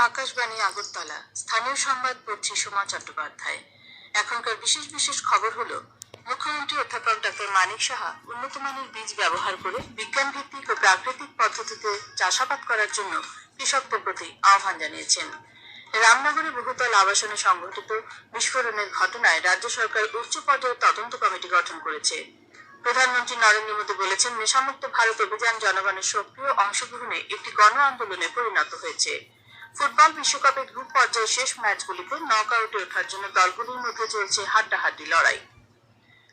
আকাশবাণী আগরতলা স্থানীয় সংবাদ পড়ছি সোমা চট্টোপাধ্যায়। এখনকার বিশেষ বিশেষ খবর হলো, মুখ্যমন্ত্রী অধ্যাপক ডক্টর মানিক সাহা উন্নত মানের বীজ ব্যবহার করে বিজ্ঞান ভিত্তিক ও প্রাকৃতিক পদ্ধতিতে চাষাবাদ করার জন্য কৃষকদের প্রতি আহ্বান জানিয়েছেন। রামনগরে বহুতল আবাসনে সংঘটিত বিস্ফোরণের ঘটনায় রাজ্য সরকার উচ্চ পর্যায়ের তদন্ত কমিটি গঠন করেছে। প্রধানমন্ত্রী নরেন্দ্র মোদী বলেছেন, নেশামুক্ত ভারত অভিযান জনগণের সক্রিয় অংশগ্রহণে একটি গণ আন্দোলনে পরিণত হয়েছে। ফুটবল বিশ্বকাপের গ্রুপ পর্যায়ের শেষ ম্যাচগুলিতে নকআউটে ওঠার জন্য দলগুলির মধ্যে চলছে হাড্ডাহাড্ডি লড়াই।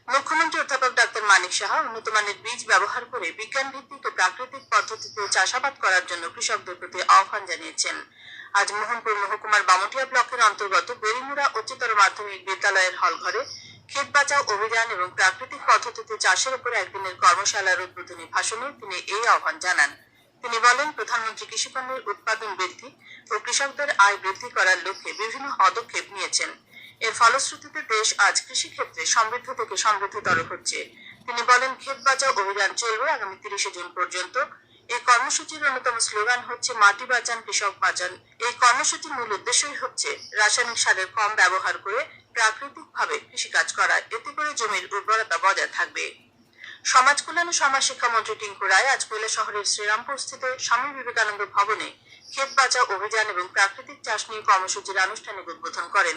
মুখ্যমন্ত্রী অধ্যাপক ডক্টর মানিক সাহা উন্নত মানের বীজ ব্যবহার করে বিজ্ঞান ভিত্তিক ও প্রাকৃতিক পদ্ধতিতে চাষাবাদ করার জন্য কৃষকদের প্রতি আহ্বান জানিয়েছেন। আজ মোহনপুর মহকুমার বামুটিয়া ব্লকের অন্তর্গত বেরিমুড়া উচ্চতর মাধ্যমিক বিদ্যালয়ের হলঘরে ক্ষেত বাঁচাও অভিযান এবং প্রাকৃতিক পদ্ধতিতে চাষের উপর একদিনের কর্মশালার উদ্বোধনী ভাষণে তিনি এই আহ্বান জানান। তিনি বলেন, প্রধানমন্ত্রী কৃষিপণ্যের উৎপাদন বৃদ্ধি ও কৃষকদের আয় বৃদ্ধি করার লক্ষ্যে বিভিন্ন পদক্ষেপ নিয়েছেন। এর ফলশ্রুতিতে দেশ আজ কৃষি ক্ষেত্রে সমৃদ্ধ থেকে সমৃদ্ধতর হচ্ছে। তিনি বলেন, ক্ষেত বাঁচাও অভিযান চলবে আগামী 30 জুন পর্যন্ত। এই কর্মসূচির অন্যতম স্লোগান হচ্ছে মাটি বাঁচান কৃষক বাঁচান। এই কর্মসূচির মূল উদ্দেশ্যই হচ্ছে রাসায়নিক সারের কম ব্যবহার করে প্রাকৃতিক ভাবে কৃষিকাজ করা। এতে করে জমির উর্বরতা বজায় থাকবে। সমাজ কল্যাণ ও সমাজ শিক্ষামন্ত্রী টিঙ্কু রায় আজ কৈলাসহরের শ্রীরামপুর স্থিত স্বামী বিবেকানন্দ ভবনে ক্ষেত বাঁচাও অভিযান এবং প্রাকৃতিক চাষ নিয়ে কর্মসূচির আনুষ্ঠানিক উদ্বোধন করেন।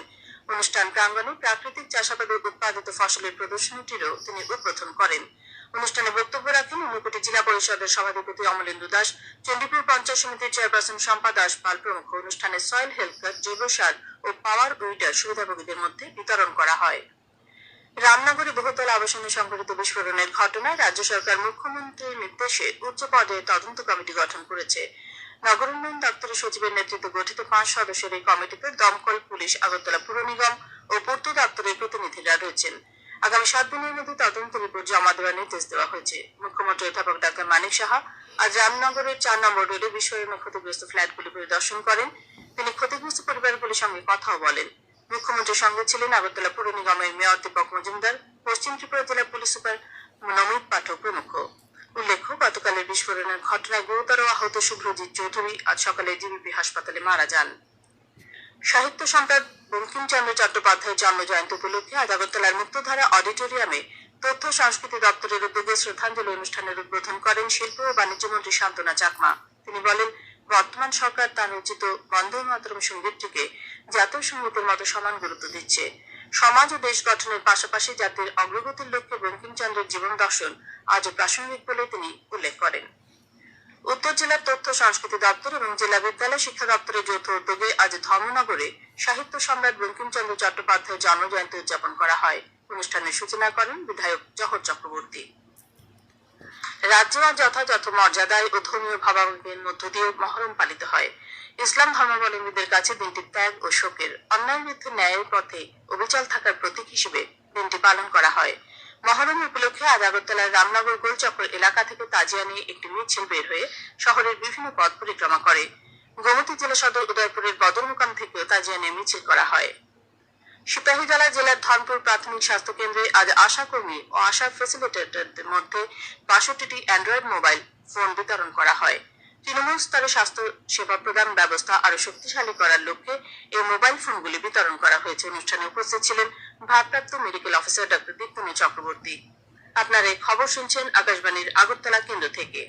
অনুষ্ঠান প্রাঙ্গণে প্রাকৃতিক চাষাবাদে উৎপাদিত ফসলের প্রদর্শনীটিরও তিনি উদ্বোধন করেন। অনুষ্ঠানে বক্তব্য রাখেন ঊনকোটি জেলা পরিষদের সভাধিপতি অমলেন্দু দাস, চণ্ডীপুর পঞ্চায়েত সমিতির চেয়ারপারসন শম্পা দাস পাল প্রমুখ। অনুষ্ঠানে সয়েল হেলথ কার্ড, জৈব সার ও পাওয়ার উইডার সুবিধাভোগীদের মধ্যে বিতরণ করা হয়। রামনগরে বহুতল আবাসনে সংঘটিত বিস্ফোরণের ঘটনায় রাজ্য সরকার মুখ্যমন্ত্রীর নির্দেশে উচ্চ পর্যায়ে তদন্ত কমিটি গঠন করেছে। নগর উন্নয়ন দপ্তরের সচিবের নেতৃত্বে গঠিত 5 সদস্যের এই কমিটিতে দমকল, পুলিশ, আগরতলা পুর নিগম ও পূর্ত দপ্তরের প্রতিনিধিরা রয়েছেন। আগামী 7 দিনের মধ্যে তদন্ত রিপোর্ট জমা দেওয়ার নির্দেশ দেওয়া হয়েছে। মুখ্যমন্ত্রী অধ্যাপক ডক্টর মানিক সাহা আজ রামনগরের 4 নম্বর রোডে বিস্ফোরণে ক্ষতিগ্রস্ত ফ্ল্যাটগুলি পরিদর্শন করেন। তিনি ক্ষতিগ্রস্ত পরিবারগুলির সঙ্গে কথাও বলেন। মুখ্যমন্ত্রীর সঙ্গে ছিলেন আগরতলা পুর নিগমের মেয়র দীপক মজুমদার, পশ্চিম ত্রিপুরা জেলা পুলিশ সুপার নমিত পাঠক প্রমুখ। উল্লেখ্য, গতকালের বিস্ফোরণের ঘটনায় গুরুতর আহত শুভ্রজিৎ চৌধুরী আজ সকালে জিবিপি হাসপাতালে মারা যান। সাহিত্য সম্রাট বঙ্কিমচন্দ্র চট্টোপাধ্যায়ের জন্ম জয়ন্তী উপলক্ষে আজ আগরতলার মুক্তধারা অডিটোরিয়ামে তথ্য সংস্কৃতি দপ্তরের উদ্যোগে শ্রদ্ধাঞ্জলি অনুষ্ঠানের উদ্বোধন করেন শিল্প ও বাণিজ্য মন্ত্রী শান্তনা চাকমা। তিনি বলেন, বর্তমান সরকার তার রচিত বন্দে মাতরম সঙ্গীতটিকে জাতীয় সঙ্গীতের মতো সমান গুরুত্ব দিচ্ছে। সমাজ ও দেশ গঠনের পাশাপাশি জাতির অগ্রগতির লক্ষ্যে বঙ্কিমচন্দ্রের জীবন দর্শন আজও প্রাসঙ্গিক বলে তিনি উল্লেখ করেন। উত্তর জেলার তথ্য সংস্কৃতি দপ্তর এবং জেলা বিদ্যালয় শিক্ষা দপ্তরের যৌথ উদ্যোগে আজ ধর্মনগরে সাহিত্য সম্রাট বঙ্কিমচন্দ্র চট্টোপাধ্যায়ের জন্মজয়ন্তী উদযাপন করা হয়। অনুষ্ঠানের সূচনা করেন বিধায়ক জহর চক্রবর্তী। রাজ্যে আজ যথাযথ মর্যাদায় ও ধর্মীয় ভাবাবেগের মধ্য দিয়ে মহরম পালিত হয়। ইসলাম ধর্মাবলম্বীদের কাছে দিনটি ত্যাগ ও শোকের, অন্যায়ের বিরুদ্ধে ন্যায়ের পথে অবিচল থাকার প্রতীক হিসেবে দিনটি পালন করা হয়। মহরম উপলক্ষে আজ আগরতলার রামনগর গোলচক্র এলাকা থেকে তাজিয়া নিয়ে একটি মিছিল বের হয়ে শহরের বিভিন্ন পথ পরিক্রমা করে। গোমতী জেলা সদর উদয়পুরের বদরমুকাম থেকেও তাজিয়া নিয়ে মিছিল করা হয়। সিপাহীজলা জেলার ধনপুর প্রাথমিক স্বাস্থ্য কেন্দ্রে আজ আশা কর্মী ও আশা ফ্যাসিলিটেটরদের মধ্যে 62টি অ্যান্ড্রয়েড মোবাইল ফোন বিতরণ করা হয়। তৃণমূল স্তরে স্বাস্থ্য সেবা প্রদান ব্যবস্থা আরো শক্তিশালী করার লক্ষ্যে এই মোবাইল ফোনগুলি বিতরণ করা হয়েছে। অনুষ্ঠানে উপস্থিত ছিলেন ভারপ্রাপ্ত মেডিকেল অফিসার ডক্টর দীপ্তনী চক্রবর্তী। আপনারা এই খবর শুনছেন আকাশবাণীর আগরতলা কেন্দ্র থেকে।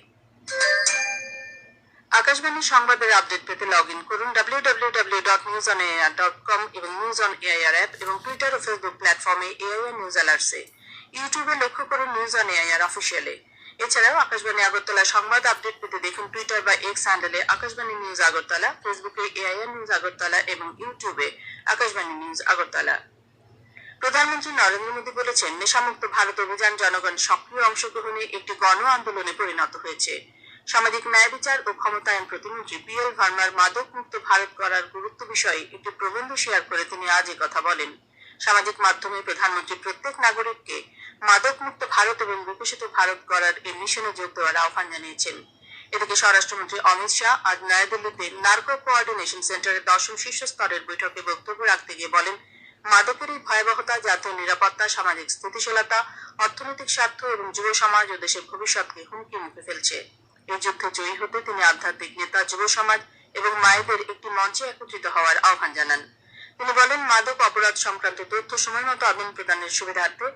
আকাশবাণী সংবাদের আপডেট পেতে লগ ইন করুন www.newsonair.com এবং নিউজ অন এআইআর অ্যাপ এবং টুইটার ও ফেসবুক প্ল্যাটফর্মে এআইআর নিউজ অ্যালার্টসে। ইউটিউবে লক্ষ্য করুন নিউজ অন এআইআর অফিসিয়ালে। এছাড়াও আকাশবাণী আগরতলা সংবাদ আপডেট পেতে দেখুন টুইটার বা এক্স হ্যান্ডেলে আকাশবাণী নিউজ আগরতলা, ফেসবুকে এআইআর নিউজ আগরতলা এবং ইউটিউবে আকাশবাণী নিউজ আগরতলা। প্রধানমন্ত্রী নরেন্দ্র মোদী বলেছেন, নেশামুক্ত ভারত অভিযান জনগণ সক্রিয় অংশগ্রহণে একটি গণ আন্দোলনে পরিণত হয়েছে। সামাজিক ন্যায় বিচার ও ক্ষমতায়ন প্রতিমন্ত্রী পিএল ভার্মার মাদক মুক্ত ভারত গড়ার গুরুত্ব বিষয়ে একটি প্রবন্ধ শেয়ার করে তিনি আজ কথা বলেন। সামাজিক মাধ্যমে প্রধানমন্ত্রী প্রত্যেক নাগরিককে মাদক মুক্ত ভারত এবং বিকশিত ভারত গড়ার এই মিশনে যোগ দেওয়ার আহ্বান জানিয়েছেন। এদিকে স্বরাষ্ট্রমন্ত্রী অমিত শাহ আজ নয়াদিল্লিতে নার্কো কোঅর্ডিনেশন সেন্টারের 10ম শীর্ষ স্তরের বৈঠকে বক্তব্য রাখতে গিয়ে বলেন, মাদকের এই ভয়াবহতা জাতীয় নিরাপত্তা, সামাজিক স্থিতিশীলতা, অর্থনৈতিক স্বার্থ এবং যুব সমাজ ও দেশের ভবিষ্যৎকে হুমকির মুখে ফেলছে। এই যুদ্ধে জয়ী হতে তিনি আধ্যাত্মিক নেতা, যুব সমাজ এবং মায়েদের একটি মঞ্চে একত্রিত হওয়ার আহ্বান জানান। তিনি বলেন, মাদক অপরাধ সংক্রান্ত তথ্য সময়মতো আদান প্রদানের সুবিধার্থে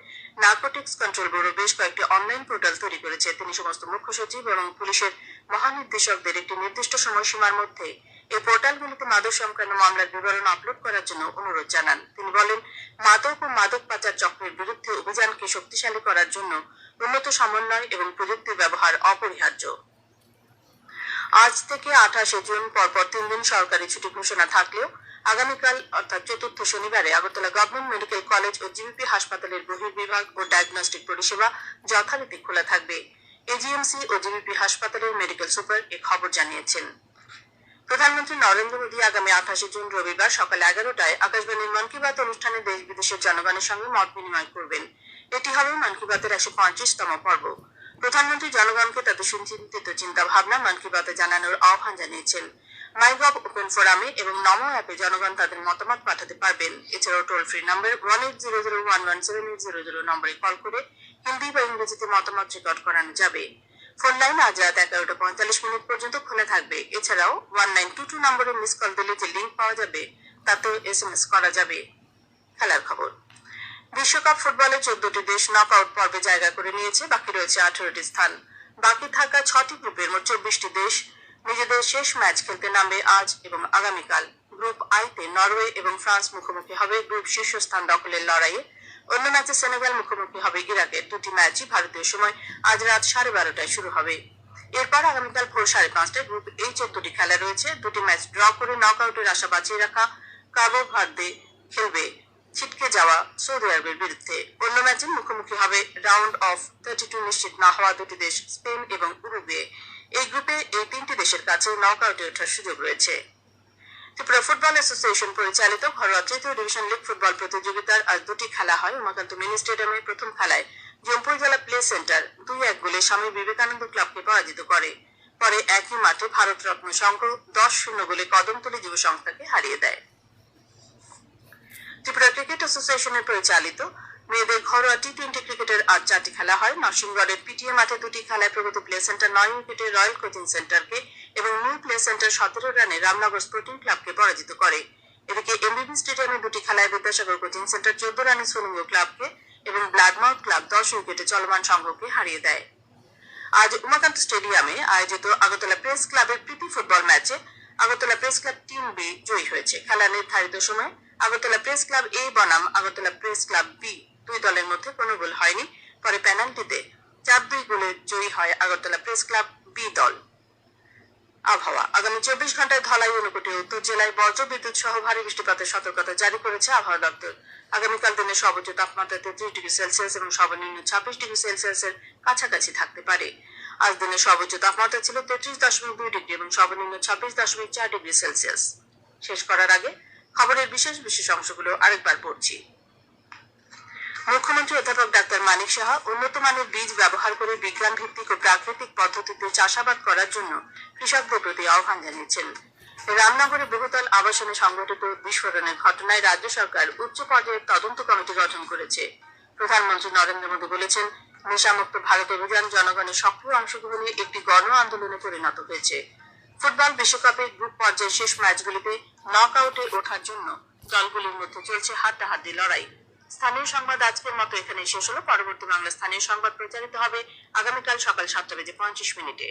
নার্কোটিক্স কন্ট্রোল ব্যুরো বেশ কয়েকটি অনলাইন পোর্টাল তৈরি করেছে। তিনি সমস্ত মুখ্য সচিব এবং পুলিশের মহানির্দেশকদের একটি নির্দিষ্ট সময়সীমার মধ্যে এই পোর্টালগুলিতে মাদক সংক্রান্ত মামলার বিবরণ আপলোড করার জন্য অনুরোধ জানান। তিনি বলেন, মাদক ও মাদক পাচার চক্রের বিরুদ্ধে অভিযানকে শক্তিশালী করার জন্য উন্নত সমন্বয় এবং প্রযুক্তির ব্যবহার অপরিহার্য। আজ থেকে 28 জুন পরপর 3 দিন সরকারি ছুটি ঘোষণা থাকলেও আগামীকাল অর্থাৎ চতুর্থ শনিবারে আগরতলা গভর্নমেন্ট মেডিকেল কলেজ ও জিবিপি হাসপাতালের বহির্বিভাগ ও ডায়াগনস্টিক পরিষেবা যথারীতি খোলা থাকবে। এজিএমসি ও জিবিপি হাসপাতালের মেডিকেল সুপার এ খবর জানিয়েছেন। প্রধানমন্ত্রী নরেন্দ্র মোদী আগামী 28 জুন রবিবার সকাল 11টায় আকাশবাণীর মন কি বাত অনুষ্ঠানে দেশ বিদেশের জনগণের সঙ্গে মত বিনিময় করবেন। এটি হবে মন কি বাতের 135তম পর্ব। প্রধানমন্ত্রী জনগণকে তাদের সুচিন্তিত চিন্তা ভাবনা মন কি বাতে জানানোর আহ্বান জানিয়েছেন। মাইগভ ওপেন ফোরামে এবং নমো অ্যাপে জনগণ তাদের মতামত পাঠাতে পারবেন। এছাড়াও টোল ফ্রি নম্বর 1800117800 নম্বরে কল করে হিন্দি বা ইংরেজিতে মতামত রেকর্ড করানো যাবে। ফোন লাইন আজ রাত 11টা 45 পর্যন্ত খোলা থাকবে। এছাড়াও 1922 নম্বরে মিস কল দিলে যে লিঙ্ক পাওয়া যাবে তাতেও SMS করা যাবে। খেলার খবর। বিশ্বকাপ ফুটবলে 14টি দেশ নক আউট পর্বে জায়গা করে নিয়েছে। বাকি রয়েছে 18টি স্থান। বাকি থাকা 6টি গ্রুপের মোট 24টি দেশ নিজেদের শেষ ম্যাচ খেলতে নামবে আজ এবং আগামীকাল। গ্রুপ আইতে নরওয়ে এবং ফ্রান্স মুখোমুখি হবে গ্রুপ শীর্ষস্থান দখলের লড়াইয়ে। অন্য ম্যাচে সেনেগাল মুখোমুখি হবে ইরাকের। দুটি ম্যাচই ভারতীয় সময় আজ রাত 12:30টায় শুরু হবে। এরপর আগামীকাল ভোর 5:30টায় গ্রুপ এই 14টি খেলা রয়েছে। দুটি ম্যাচ ড্র করে নক আউটের আশা বাঁচিয়ে রাখা কাবো ভার্দে খেলবে ছিটকে যাওয়া সৌদি আরবের বিরুদ্ধে। অন্য ম্যাচে মুখোমুখি হবে রাউন্ড অফ 32 নিশ্চিত না হওয়া দুটি দেশ স্পেন এবং উরুগুয়ে। এই গ্রুপে এই তিনটি দেশের কাছে নক আউটে ওঠার সুযোগ রয়েছে। ত্রিপুরা ফুটবল অ্যাসোসিয়েশন পরিচালিত ঘরোয়া তৃতীয় ডিভিশন লীগ ফুটবল প্রতিযোগিতার আজ দুটি খেলা হয়। উমাকান্ত মিনি স্টেডিয়ামে প্রথম খেলায় জম্পুর জেলা প্লে সেন্টার 2-1 গোলে স্বামী বিবেকানন্দ ক্লাবকে পরাজিত করে। পরে একই মাঠে ভারত রত্ন সংঘ 10-0 গোলে কদমতলী যুব সংস্থাকে হারিয়ে দেয়। ত্রিপুরা ক্রিকেট অ্যাসোসিয়েশনের পরিচালিত মেয়েদের ঘরোয়া টি20 ক্রিকেটের আজ 4টি খেলা হয়। নরসিংগড়ের পিটিএ মাঠে দুটি খেলায় প্রগতি প্লে সেন্টার 9 উইকেটে রয়্যাল কোচিং সেন্টারকে এবং নিউ প্লে সেন্টার 17 রানে রামনগর স্পোর্টিং ক্লাবকে পরাজিত করে। এদিকে এমবিবি স্টেডিয়ামে দুটি খেলায় বিদ্যাসাগর কোচিং সেন্টার 14 রানে সোলিঙ্গ ক্লাবকে এবং ব্লাডমাউথ ক্লাব 10 উইকেটে চলমান সংঘকে হারিয়ে দেয়। আজ উমাকান্ত স্টেডিয়ামে আয়োজিত আগরতলা প্রেস ক্লাবের প্রীতি ফুটবল ম্যাচে Agartala press club team B জয়ী হয়েছে। খেলা নির্ধারিত সময় আগরতলা প্রেস ক্লাব এ বনাম আগরতলা প্রেস ক্লাব বি দুই দলের মধ্যে কোনো গোল হয়নি। পরে পেনাল্টিতে 4-2 গোলে জয়ী হয় আগরতলা প্রেস ক্লাব বি দল। আবহাওয়া। আগামী 24 ঘন্টায় ধলাই ঊনকোটি উত্তর জেলায় বজ্র বিদ্যুৎ সহ ভারী বৃষ্টিপাতের সতর্কতা জারি করেছে আবহাওয়া দপ্তর। আগামীকাল দিনের সর্বোচ্চ তাপমাত্রা 33 ডিগ্রি সেলসিয়াস এবং সর্বনিম্ন 26 ডিগ্রি সেলসিয়াসের কাছাকাছি থাকতে পারে। আজ দিনের সর্বোচ্চ তাপমাত্রা ছিল 33.2 ডিগ্রি এবং সর্বনিম্ন 26.4 ডিগ্রি সেলসিয়াস। শেষ করার আগে খবরের বিশেষ বিশেষ অংশগুলো আরেকবার পড়ছি। মুখ্যমন্ত্রী অধ্যাপক ডাক্তার মানিক সাহা উন্নত মানের বীজ ব্যবহার করে বিজ্ঞান ভিত্তিক ও প্রাকৃতিক পদ্ধতিতে চাষাবাদ করার জন্য কৃষকদের প্রতি আহ্বান জানিয়েছেন। রামনগরে বহুতল আবাসনে সংঘটিত বিস্ফোরণের ঘটনায় রাজ্য সরকার উচ্চ পর্যায়ের তদন্ত কমিটি গঠন করেছে। প্রধানমন্ত্রী নরেন্দ্র মোদী বলেছেন, নেশামুক্ত ভারত অভিযান জনগণের সক্রিয় অংশগ্রহণে একটি গণ আন্দোলনে পরিণত হয়েছে। ফুটবল বিশ্বকাপের গ্রুপ পর্যায়ের শেষ ম্যাচগুলিতে নক আউটে ওঠার জন্য দলগুলির মধ্যে চলছে হাড্ডাহাড্ডি লড়াই। স্থানীয় সংবাদ আজকের মতো এখানে শেষ হলো। পরবর্তী বাংলা স্থানীয় সংবাদ প্রচারিত হবে আগামীকাল সকাল 7:25 মিনিটে।